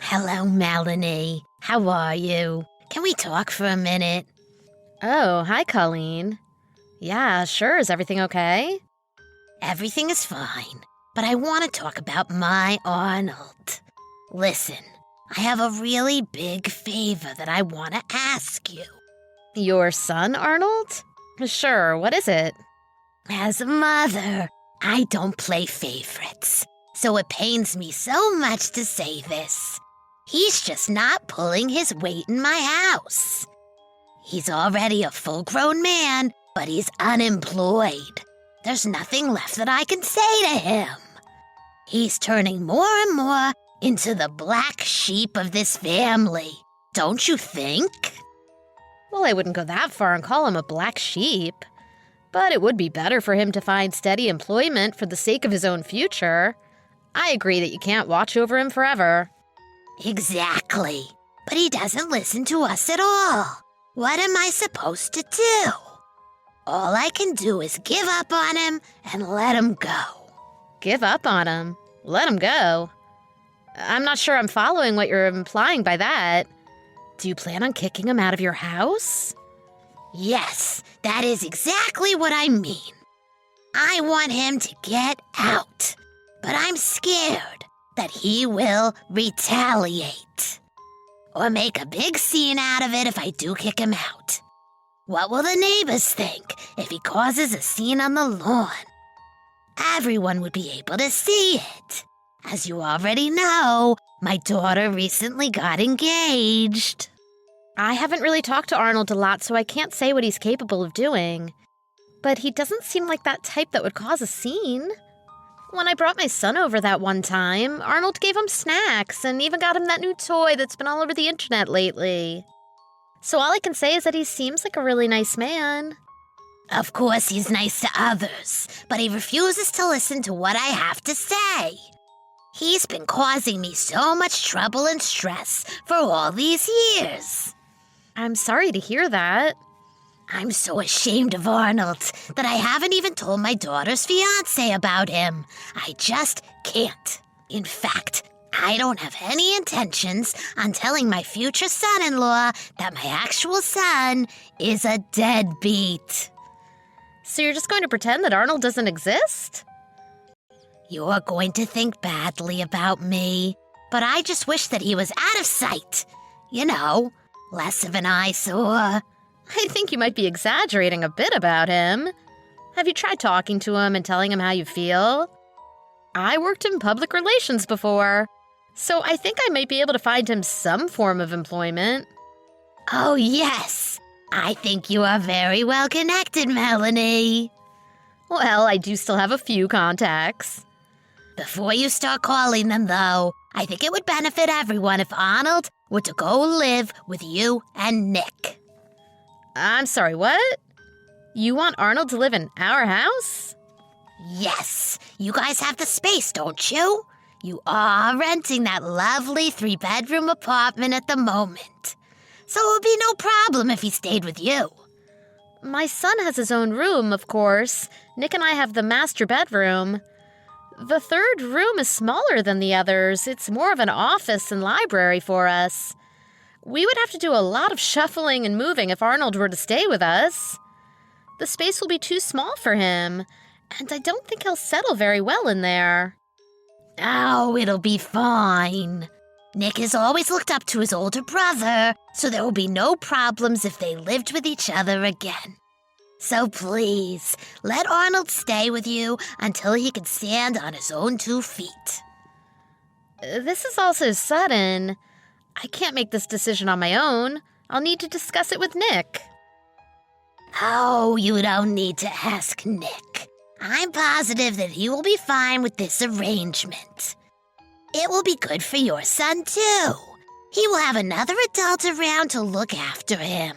Hello, Melanie. How are you? Can we talk for a minute? Oh, hi, Colleen. Yeah, sure. Is everything okay? Everything is fine, but I want to talk about my Arnold. Listen, I have a really big favor that I want to ask you. Your son, Arnold? Sure, what is it? As a mother, I don't play favorites, so it pains me so much to say this. He's just not pulling his weight in my house. He's already a full-grown man, but he's unemployed. There's nothing left that I can say to him. He's turning more and more into the black sheep of this family, don't you think? Well, I wouldn't go that far and call him a black sheep. But it would be better for him to find steady employment for the sake of his own future. I agree that you can't watch over him forever. Exactly. But he doesn't listen to us at all. What am I supposed to do? All I can do is give up on him and let him go. Give up on him? Let him go? I'm not sure I'm following what you're implying by that. Do you plan on kicking him out of your house? Yes, that is exactly what I mean. I want him to get out, but I'm scared that he will retaliate or make a big scene out of it if I do kick him out. What will the neighbors think if he causes a scene on the lawn? Everyone would be able to see it. As you already know, my daughter recently got engaged. I haven't really talked to Arnold a lot, so I can't say what he's capable of doing. But he doesn't seem like that type that would cause a scene. When I brought my son over that one time, Arnold gave him snacks and even got him that new toy that's been all over the internet lately. So all I can say is that he seems like a really nice man. Of course he's nice to others, but he refuses to listen to what I have to say. He's been causing me so much trouble and stress for all these years. I'm sorry to hear that. I'm so ashamed of Arnold that I haven't even told my daughter's fiancé about him. I just can't. In fact, I don't have any intentions on telling my future son-in-law that my actual son is a deadbeat. So you're just going to pretend that Arnold doesn't exist? You're going to think badly about me, but I just wish that he was out of sight. You know, less of an eyesore. I think you might be exaggerating a bit about him. Have you tried talking to him and telling him how you feel? I worked in public relations before, so I think I might be able to find him some form of employment. Oh, yes. I think you are very well connected, Melanie. Well, I do still have a few contacts. Before you start calling them, though, I think it would benefit everyone if Arnold were to go live with you and Nick. I'm sorry, what? You want Arnold to live in our house? Yes, you guys have the space, don't you? You are renting that lovely 3-bedroom apartment at the moment. So it would be no problem if he stayed with you. My son has his own room, of course. Nick and I have the master bedroom. The third room is smaller than the others. It's more of an office and library for us. We would have to do a lot of shuffling and moving if Arnold were to stay with us. The space will be too small for him, and I don't think he'll settle very well in there. Oh, it'll be fine. Nick has always looked up to his older brother, so there will be no problems if they lived with each other again. So please, let Arnold stay with you until he can stand on his own 2 feet. This is all so sudden. I can't make this decision on my own. I'll need to discuss it with Nick. Oh, you don't need to ask Nick. I'm positive that he will be fine with this arrangement. It will be good for your son, too. He will have another adult around to look after him.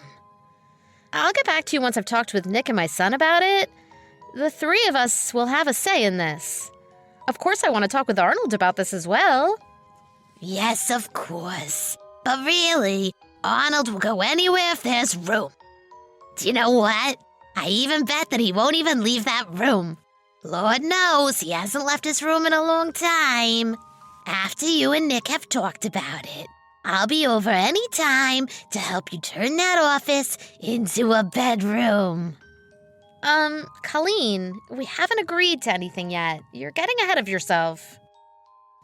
I'll get back to you once I've talked with Nick and my son about it. The 3 of us will have a say in this. Of course, I want to talk with Arnold about this as well. Yes, of course. But really, Arnold will go anywhere if there's room. Do you know what? I even bet that he won't even leave that room. Lord knows he hasn't left his room in a long time. After you and Nick have talked about it, I'll be over any time to help you turn that office into a bedroom. Colleen, we haven't agreed to anything yet. You're getting ahead of yourself.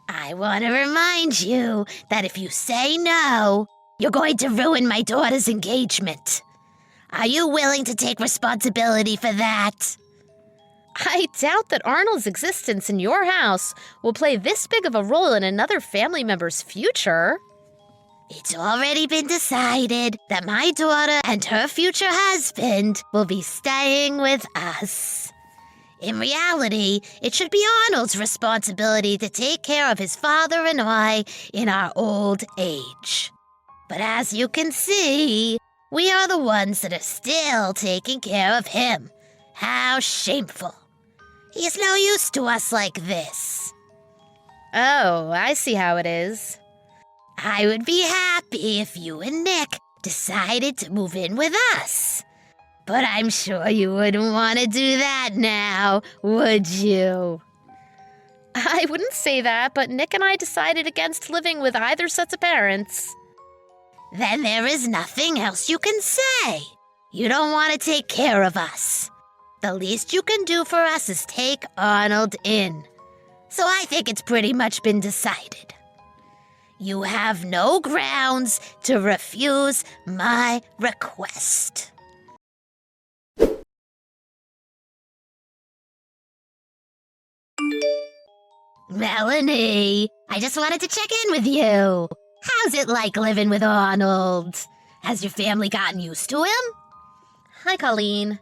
I want to remind you that if you say no, you're going to ruin my daughter's engagement. Are you willing to take responsibility for that? I doubt that Arnold's existence in your house will play this big of a role in another family member's future. It's already been decided that my daughter and her future husband will be staying with us. In reality, it should be Arnold's responsibility to take care of his father and I in our old age. But as you can see, we are the ones that are still taking care of him. How shameful. He's no use to us like this. Oh, I see how it is. I would be happy if you and Nick decided to move in with us. But I'm sure you wouldn't want to do that now, would you? I wouldn't say that, but Nick and I decided against living with either sets of parents. Then there is nothing else you can say. You don't want to take care of us. The least you can do for us is take Arnold in. So I think it's pretty much been decided. You have no grounds to refuse my request. Melanie, I just wanted to check in with you. How's it like living with Arnold? Has your family gotten used to him? Hi, Colleen.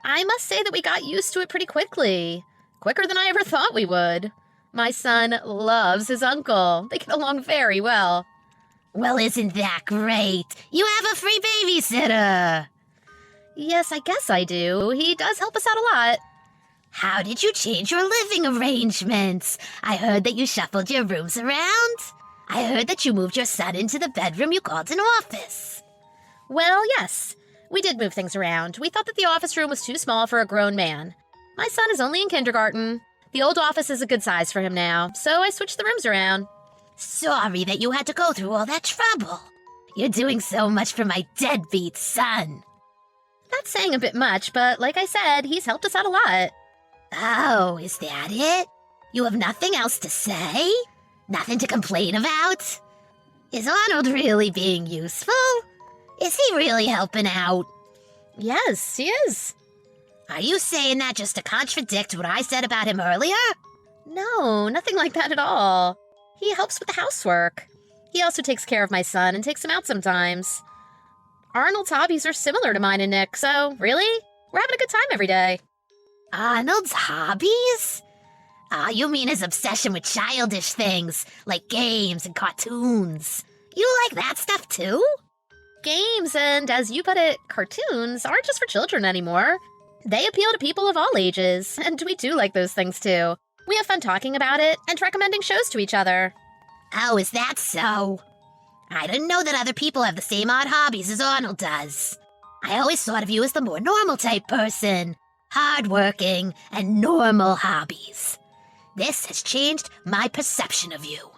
I must say that we got used to it pretty quickly. Quicker than I ever thought we would. My son loves his uncle. They get along very well. Well, isn't that great? You have a free babysitter. Yes, I guess I do. He does help us out a lot. How did you change your living arrangements? I heard that you shuffled your rooms around. I heard that you moved your son into the bedroom you called an office. Well, yes. We did move things around. We thought that the office room was too small for a grown man. My son is only in kindergarten. The old office is a good size for him now, so I switched the rooms around. Sorry that you had to go through all that trouble. You're doing so much for my deadbeat son. That's saying a bit much, but like I said, he's helped us out a lot. Oh, is that it? You have nothing else to say? Nothing to complain about? Is Arnold really being useful? Is he really helping out? Yes, he is. Are you saying that just to contradict what I said about him earlier? No, nothing like that at all. He helps with the housework. He also takes care of my son and takes him out sometimes. Arnold's hobbies are similar to mine and Nick, so really, we're having a good time every day. Arnold's hobbies? You mean his obsession with childish things, like games and cartoons. You like that stuff too? Games and, as you put it, cartoons aren't just for children anymore. They appeal to people of all ages, and we do like those things too. We have fun talking about it and recommending shows to each other. Oh, is that so? I didn't know that other people have the same odd hobbies as Arnold does. I always thought of you as the more normal type person. Hardworking and normal hobbies. This has changed my perception of you.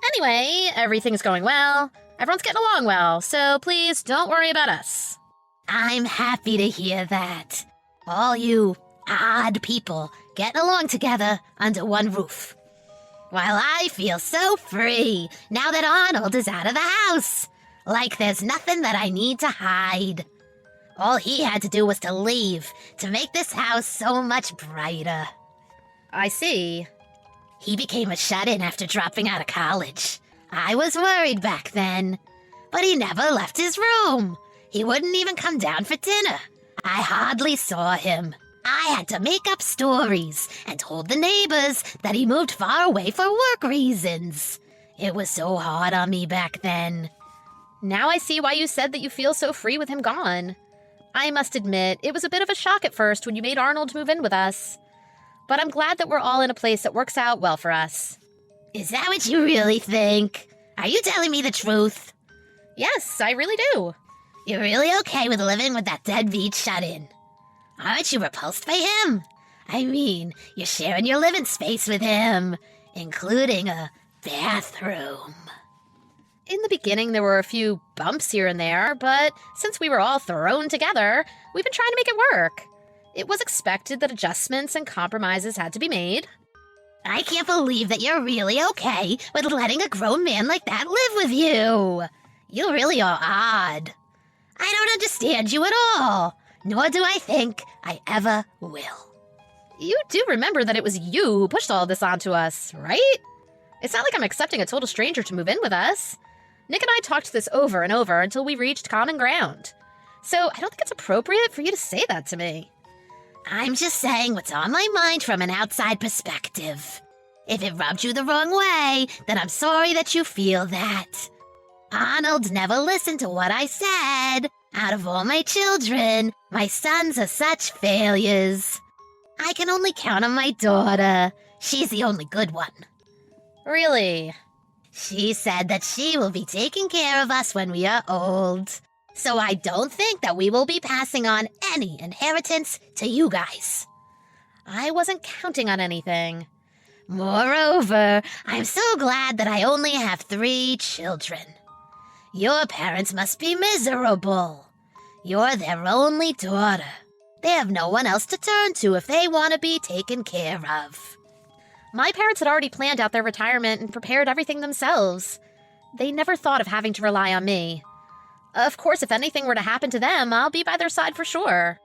Anyway, everything's going well. Everyone's getting along well, so please don't worry about us. I'm happy to hear that. All you odd people getting along together under one roof. While I feel so free now that Arnold is out of the house. Like there's nothing that I need to hide. All he had to do was to leave to make this house so much brighter. I see. He became a shut-in after dropping out of college. I was worried back then. But he never left his room. He wouldn't even come down for dinner. I hardly saw him. I had to make up stories and told the neighbors that he moved far away for work reasons. It was so hard on me back then. Now I see why you said that you feel so free with him gone. I must admit, it was a bit of a shock at first when you made Arnold move in with us. But I'm glad that we're all in a place that works out well for us. Is that what you really think? Are you telling me the truth? Yes, I really do. You're really okay with living with that deadbeat shut-in? Aren't you repulsed by him? I mean, you're sharing your living space with him, including a bathroom? In the beginning, there were a few bumps here and there, but since we were all thrown together, we've been trying to make it work. It was expected that adjustments and compromises had to be made. I can't believe that you're really okay with letting a grown man like that live with you. You really are odd. I don't understand you at all, nor do I think I ever will. You do remember that it was you who pushed all this onto us, right? It's not like I'm accepting a total stranger to move in with us. Nick and I talked this over and over until we reached common ground. So I don't think it's appropriate for you to say that to me. I'm just saying what's on my mind from an outside perspective. If it rubbed you the wrong way, then I'm sorry that you feel that. Arnold never listened to what I said. Out of all my children, my sons are such failures. I can only count on my daughter. She's the only good one. Really? She said that she will be taking care of us when we are old. So I don't think that we will be passing on any inheritance to you guys. I wasn't counting on anything. Moreover, I'm so glad that I only have 3 children. Your parents must be miserable. You're their only daughter. They have no one else to turn to if they want to be taken care of. My parents had already planned out their retirement and prepared everything themselves. They never thought of having to rely on me. Of course, if anything were to happen to them, I'll be by their side for sure.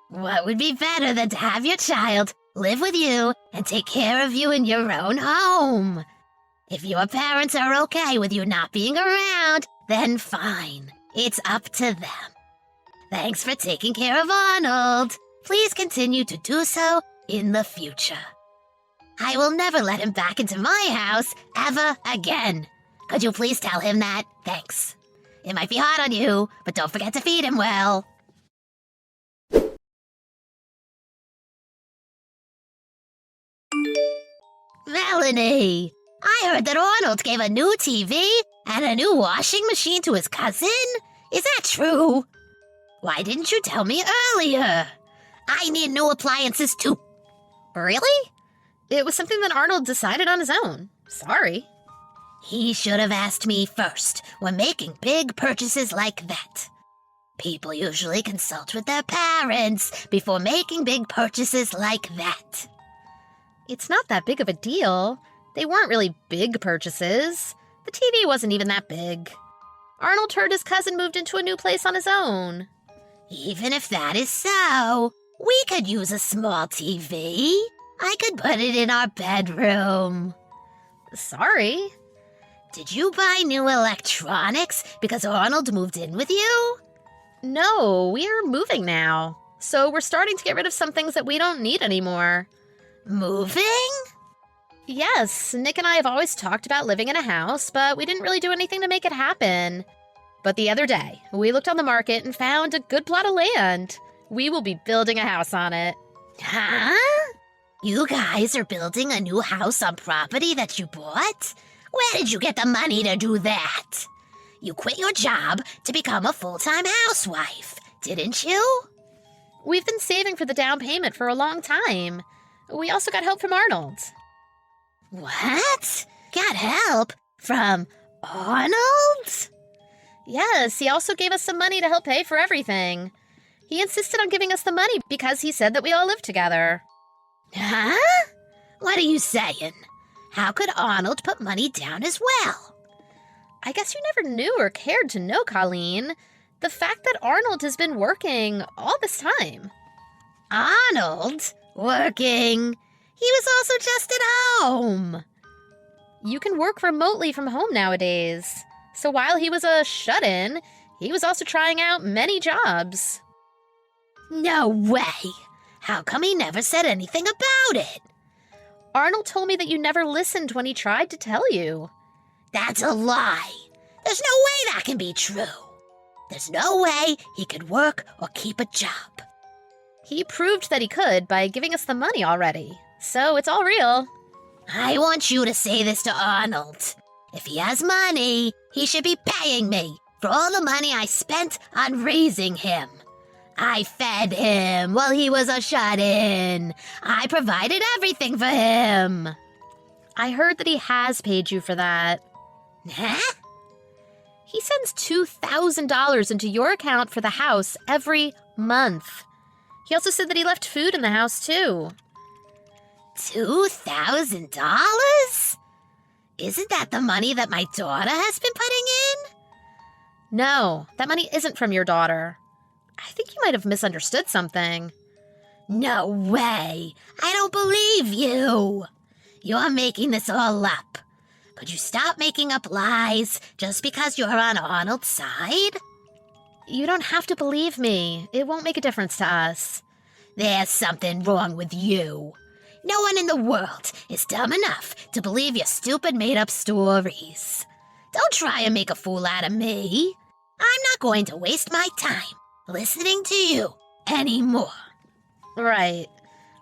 What would be better than to have your child live with you and take care of you in your own home? If your parents are okay with you not being around, then fine. It's up to them. Thanks for taking care of Arnold. Please continue to do so in the future. I will never let him back into my house ever again. Could you please tell him that? Thanks. It might be hard on you, but don't forget to feed him well. Melanie, I heard that Arnold gave a new TV and a new washing machine to his cousin. Is that true? Why didn't you tell me earlier? I need new appliances too. Really? It was something that Arnold decided on his own. Sorry. He should have asked me first when making big purchases like that. People usually consult with their parents before making big purchases like that. It's not that big of a deal. They weren't really big purchases. The TV wasn't even that big. Arnold heard his cousin moved into a new place on his own. Even if that is so, we could use a small TV. I could put it in our bedroom. Sorry. Did you buy new electronics because Arnold moved in with you? No, we're moving now. So we're starting to get rid of some things that we don't need anymore. Moving? Yes, Nick and I have always talked about living in a house, but we didn't really do anything to make it happen. But the other day, we looked on the market and found a good plot of land. We will be building a house on it. Huh? You guys are building a new house on property that you bought? Where did you get the money to do that? You quit your job to become a full-time housewife, didn't you? We've been saving for the down payment for a long time. We also got help from Arnold. What? Got help from Arnold? Yes, he also gave us some money to help pay for everything. He insisted on giving us the money because he said that we all live together. Huh? What are you saying? How could Arnold put money down as well? I guess you never knew or cared to know, Colleen. The fact that Arnold has been working all this time. Arnold? Working? He was also just at home. You can work remotely from home nowadays. So while he was a shut-in, he was also trying out many jobs. No way! How come he never said anything about it? Arnold told me that you never listened when he tried to tell you. That's a lie. There's no way that can be true. There's no way he could work or keep a job. He proved that he could by giving us the money already. So it's all real. I want you to say this to Arnold. If he has money, he should be paying me for all the money I spent on raising him. I fed him while he was a shut-in. I provided everything for him. I heard that he has paid you for that. Huh? He sends $2,000 into your account for the house every month. He also said that he left food in the house, too. $2,000? Isn't that the money that my daughter has been putting in? No, that money isn't from your daughter. I think you might have misunderstood something. No way. I don't believe you. You're making this all up. Could you stop making up lies just because you're on Arnold's side? You don't have to believe me. It won't make a difference to us. There's something wrong with you. No one in the world is dumb enough to believe your stupid made-up stories. Don't try and make a fool out of me. I'm not going to waste my time listening to you anymore. Right.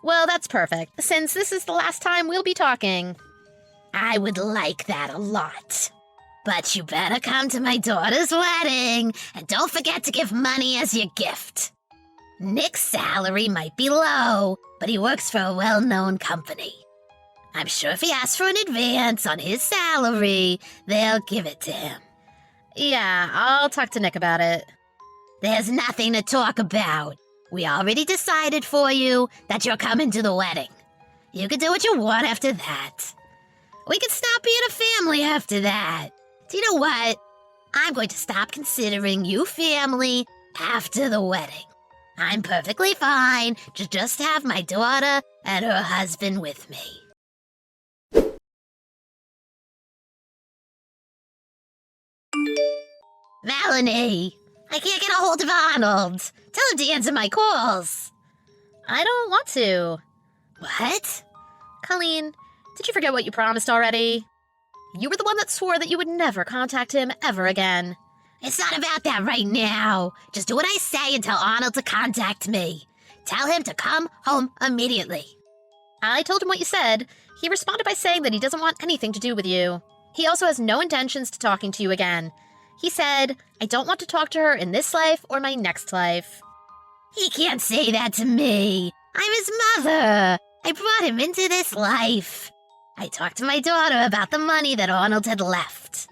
Well, that's perfect, since this is the last time we'll be talking. I would like that a lot. But you better come to my daughter's wedding, and don't forget to give money as your gift. Nick's salary might be low, but he works for a well-known company. I'm sure if he asks for an advance on his salary, they'll give it to him. Yeah, I'll talk to Nick about it. There's nothing to talk about. We already decided for you that you're coming to the wedding. You can do what you want after that. We can stop being a family after that. Do you know what? I'm going to stop considering you family after the wedding. I'm perfectly fine to just have my daughter and her husband with me. Melanie, I can't get a hold of Arnold. Tell him to answer my calls. I don't want to. What? Colleen, did you forget what you promised already? You were the one that swore that you would never contact him ever again. It's not about that right now. Just do what I say and tell Arnold to contact me. Tell him to come home immediately. I told him what you said. He responded by saying that he doesn't want anything to do with you. He also has no intentions to talking to you again. He said, I don't want to talk to her in this life or my next life. He can't say that to me. I'm his mother. I brought him into this life. I talked to my daughter about the money that Arnold had left.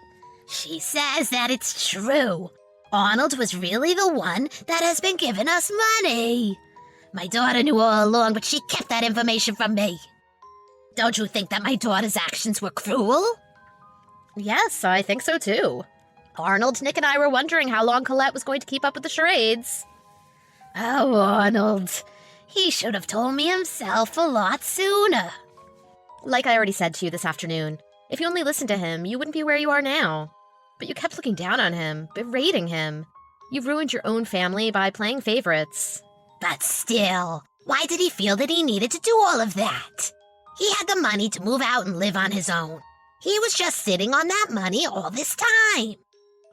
She says that it's true. Arnold was really the one that has been giving us money. My daughter knew all along, but she kept that information from me. Don't you think that my daughter's actions were cruel? Yes, I think so too. Arnold, Nick, and I were wondering how long Colette was going to keep up with the charades. Oh, Arnold. He should have told me himself a lot sooner. Like I already said to you this afternoon, if you only listened to him, you wouldn't be where you are now. But you kept looking down on him, berating him. You've ruined your own family by playing favorites. But still, why did he feel that he needed to do all of that? He had the money to move out and live on his own. He was just sitting on that money all this time.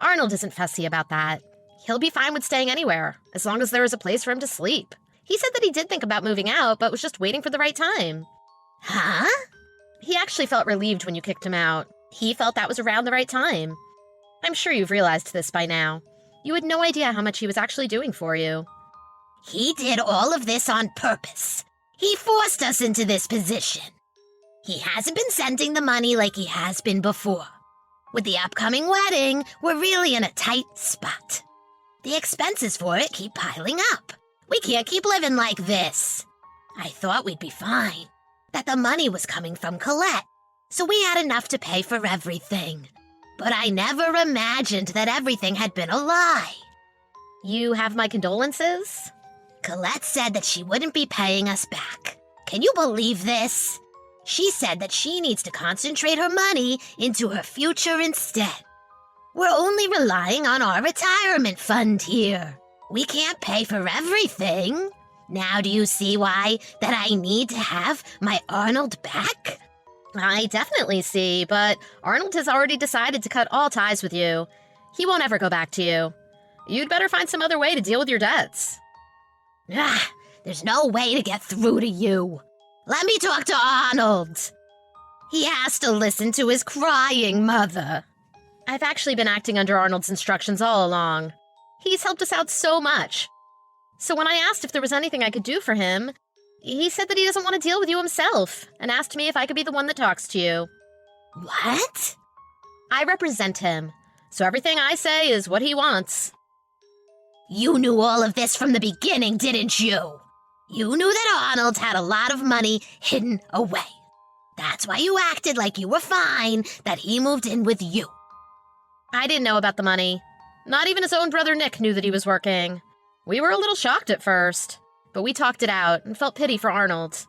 Arnold isn't fussy about that. He'll be fine with staying anywhere, as long as there is a place for him to sleep. He said that he did think about moving out, but was just waiting for the right time. Huh? He actually felt relieved when you kicked him out. He felt that was around the right time. I'm sure you've realized this by now. You had no idea how much he was actually doing for you. He did all of this on purpose. He forced us into this position. He hasn't been sending the money like he has been before. With the upcoming wedding, we're really in a tight spot. The expenses for it keep piling up. We can't keep living like this. I thought we'd be fine, that the money was coming from Colette, so we had enough to pay for everything. But I never imagined that everything had been a lie. You have my condolences? Colette said that she wouldn't be paying us back. Can you believe this? She said that she needs to concentrate her money into her future instead. We're only relying on our retirement fund here. We can't pay for everything. Now do you see why that I need to have my Arnold back? I definitely see, but Arnold has already decided to cut all ties with you. He won't ever go back to you. You'd better find some other way to deal with your debts. There's no way to get through to you. Let me talk to Arnold. He has to listen to his crying mother. I've actually been acting under Arnold's instructions all along. He's helped us out so much. So when I asked if there was anything I could do for him, he said that he doesn't want to deal with you himself, and asked me if I could be the one that talks to you. What? I represent him, so everything I say is what he wants. You knew all of this from the beginning, didn't you? You knew that Arnold had a lot of money hidden away. That's why you acted like you were fine, that he moved in with you. I didn't know about the money. Not even his own brother Nick knew that he was working. We were a little shocked at first, but we talked it out and felt pity for Arnold.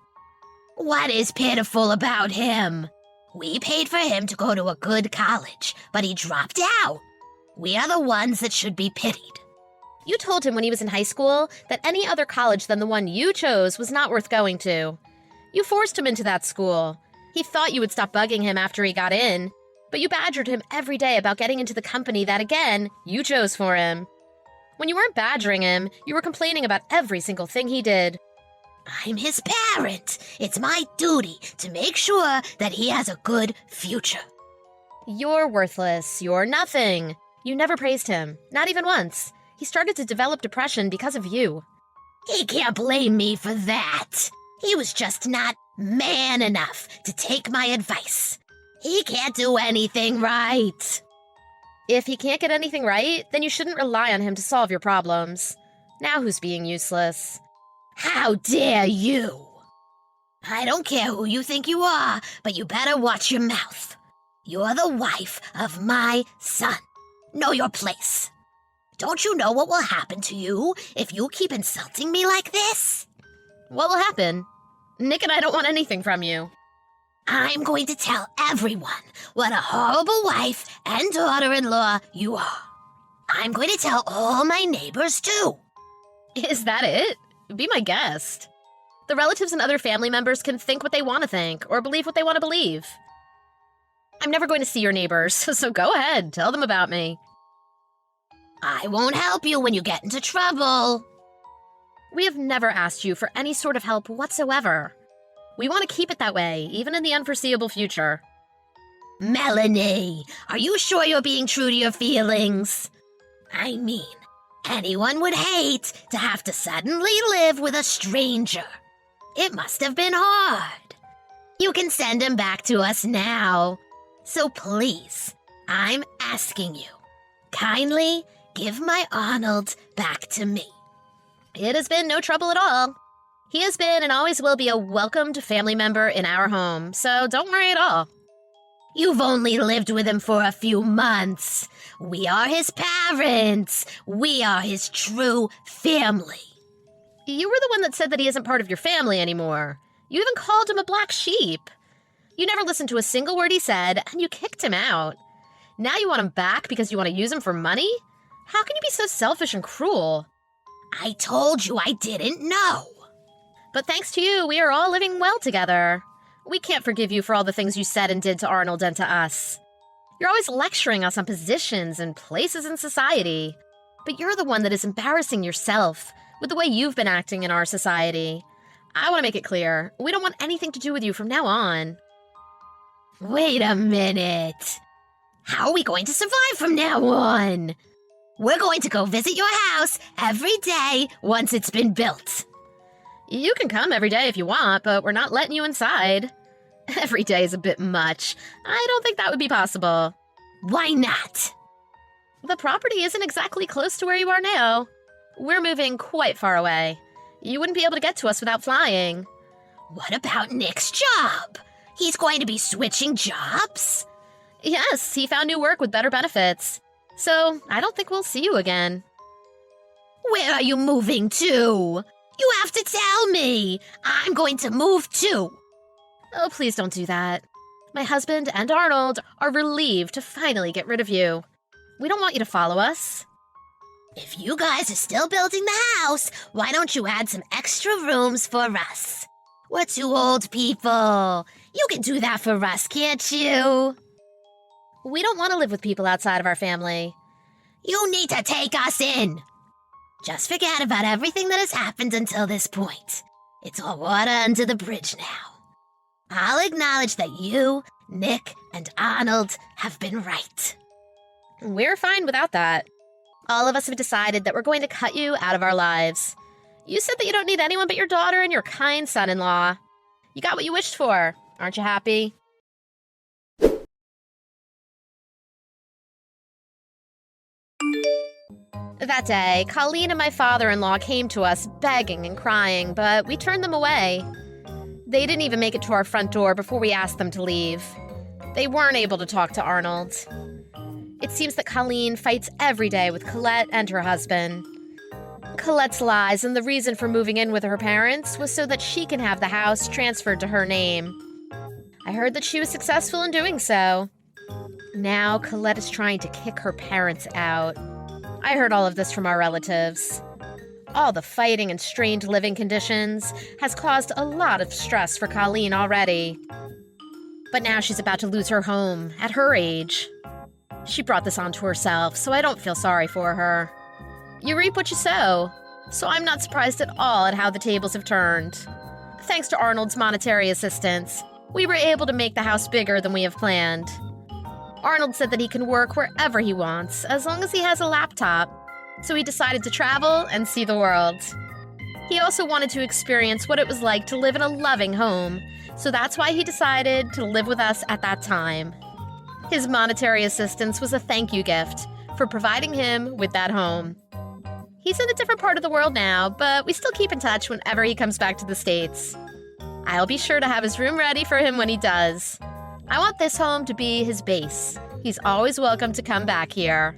What is pitiful about him? We paid for him to go to a good college, but he dropped out. We are the ones that should be pitied. You told him when he was in high school that any other college than the one you chose was not worth going to. You forced him into that school. He thought you would stop bugging him after he got in, but you badgered him every day about getting into the company that, again, you chose for him. When you weren't badgering him, you were complaining about every single thing he did. I'm his parent. It's my duty to make sure that he has a good future. You're worthless. You're nothing. You never praised him, not even once. He started to develop depression because of you. He can't blame me for that. He was just not man enough to take my advice. He can't do anything right. If he can't get anything right, then you shouldn't rely on him to solve your problems. Now who's being useless? How dare you? I don't care who you think you are, but you better watch your mouth. You're the wife of my son. Know your place. Don't you know what will happen to you if you keep insulting me like this? What will happen? Nick and I don't want anything from you. I'm going to tell everyone what a horrible wife and daughter-in-law you are. I'm going to tell all my neighbors, too. Is that it? Be my guest. The relatives and other family members can think what they want to think or believe what they want to believe. I'm never going to see your neighbors, so go ahead, tell them about me. I won't help you when you get into trouble. We have never asked you for any sort of help whatsoever. We want to keep it that way, even in the unforeseeable future. Melanie, are you sure you're being true to your feelings? I mean, anyone would hate to have to suddenly live with a stranger. It must have been hard. You can send him back to us now. So please, I'm asking you, kindly give my Arnold back to me. It has been no trouble at all. He has been and always will be a welcomed family member in our home, so don't worry at all. You've only lived with him for a few months. We are his parents. We are his true family. You were the one that said that he isn't part of your family anymore. You even called him a black sheep. You never listened to a single word he said, and you kicked him out. Now you want him back because you want to use him for money? How can you be so selfish and cruel? I told you I didn't know. But thanks to you, we are all living well together. We can't forgive you for all the things you said and did to Arnold and to us. You're always lecturing us on positions and places in society. But you're the one that is embarrassing yourself with the way you've been acting in our society. I want to make it clear, we don't want anything to do with you from now on. Wait a minute. How are we going to survive from now on? We're going to go visit your house every day once it's been built. You can come every day if you want, but we're not letting you inside. Every day is a bit much. I don't think that would be possible. Why not? The property isn't exactly close to where you are now. We're moving quite far away. You wouldn't be able to get to us without flying. What about Nick's job? He's going to be switching jobs? Yes, he found new work with better benefits. So, I don't think we'll see you again. Where are you moving to? You have to tell me. I'm going to move too. Oh, please don't do that. My husband and Arnold are relieved to finally get rid of you. We don't want you to follow us. If you guys are still building the house, why don't you add some extra rooms for us? We're two old people. You can do that for us, can't you? We don't want to live with people outside of our family. You need to take us in. Just forget about everything that has happened until this point. It's all water under the bridge now. I'll acknowledge that you, Nick, and Arnold have been right. We're fine without that. All of us have decided that we're going to cut you out of our lives. You said that you don't need anyone but your daughter and your kind son-in-law. You got what you wished for. Aren't you happy? That day, Colleen and my father-in-law came to us begging and crying, but we turned them away. They didn't even make it to our front door before we asked them to leave. They weren't able to talk to Arnold. It seems that Colleen fights every day with Colette and her husband. Colette's lies and the reason for moving in with her parents was so that she can have the house transferred to her name. I heard that she was successful in doing so. Now Colette is trying to kick her parents out. I heard all of this from our relatives. All the fighting and strained living conditions has caused a lot of stress for Colleen already. But now she's about to lose her home at her age. She brought this onto herself, so I don't feel sorry for her. You reap what you sow, so I'm not surprised at all at how the tables have turned. Thanks to Arnold's monetary assistance, we were able to make the house bigger than we have planned. Arnold said that he can work wherever he wants, as long as he has a laptop, so he decided to travel and see the world. He also wanted to experience what it was like to live in a loving home, so that's why he decided to live with us at that time. His monetary assistance was a thank you gift for providing him with that home. He's in a different part of the world now, but we still keep in touch whenever he comes back to the States. I'll be sure to have his room ready for him when he does. I want this home to be his base. He's always welcome to come back here.